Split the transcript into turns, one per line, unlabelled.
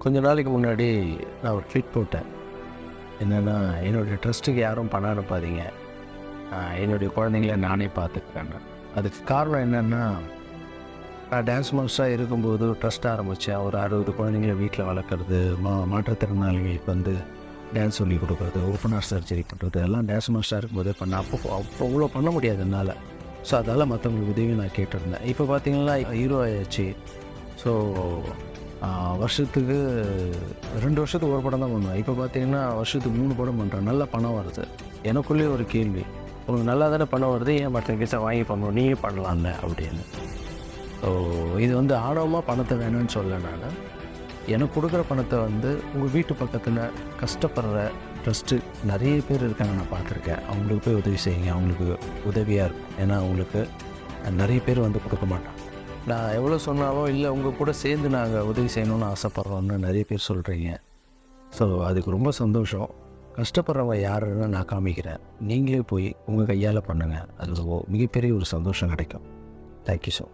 கொஞ்ச நாளைக்கு முன்னாடி நான் ஒரு ட்வீட் போட்டேன். என்னென்னா, என்னுடைய ட்ரஸ்ட்டுக்கு யாரும் பணம் அனுப்பாதீங்க, என்னுடைய குழந்தைங்கள நானே பார்த்துக்கிறேன்னு. அதுக்கு காரணம் என்னென்னா, நான் டான்ஸ் மாஸ்டராக இருக்கும்போது ட்ரஸ்ட் ஆரம்பித்தேன். ஒரு 60 குழந்தைங்கள வீட்டில் வளர்க்குறது, மாற்றுத்திறனாளிகளுக்கு வந்து டான்ஸ் சொல்லிக் கொடுக்குறது, ஓப்பன் ஹார்ட் சர்ஜரி பண்ணுறது, எல்லாம் டான்ஸ் மாஸ்டராக இருக்கும்போதே பண்ணேன். அப்போ அவ்வளோ பண்ண முடியாது என்னால். ஸோ அதால் மற்றவங்களுக்கு உதவி நான் கேட்டிருந்தேன். இப்போ பார்த்தீங்கன்னா ஹீரோ ஆயாச்சு. ஸோ வருஷத்துக்கு 2 வருஷத்துக்கு ஒரு படம் தான் பண்ணுவேன். இப்போ பார்த்தீங்கன்னா வருஷத்துக்கு 3 படம் பண்ணுறேன். நல்ல பணம் வருது. எனக்குள்ளேயே ஒரு கேள்வி, உங்களுக்கு நல்லா தானே பணம் வருது, ஏன் மற்ற கேஸை வாங்கி பண்ணணும், நீங்கள் பண்ணலாம்ல அப்படின்னு. ஸோ இது வந்து ஆணவமாக பணத்தை வேணும்னு சொல்ல. நான் எனக்கு கொடுக்குற பணத்தை வந்து உங்கள் வீட்டு பக்கத்தில் கஷ்டப்படுற ட்ரஸ்ட்டு நிறைய பேர் இருக்காங்க, நான் பார்த்துருக்கேன். அவங்களுக்கு போய் உதவி செய்யுங்க, அவங்களுக்கு உதவியாக இருக்கும். ஏன்னா அவங்களுக்கு நிறைய பேர் வந்து கொடுக்க மாட்டாங்க. நான் எவ்வளோ சொன்னாலும், இல்லை உங்கள் கூட சேர்ந்து நாங்கள் உதவி செய்யணும்னு ஆசைப்பட்றோன்னு நிறைய பேர் சொல்கிறீங்க. ஸோ அதுக்கு ரொம்ப சந்தோஷம். கஷ்டப்படுறவங்க யாருன்னு நான் காமிக்கிறேன். நீங்களே போய் உங்கள் கையால் பண்ணுங்கள். அது மிகப்பெரிய ஒரு சந்தோஷம் கிடைக்கும். Thank you so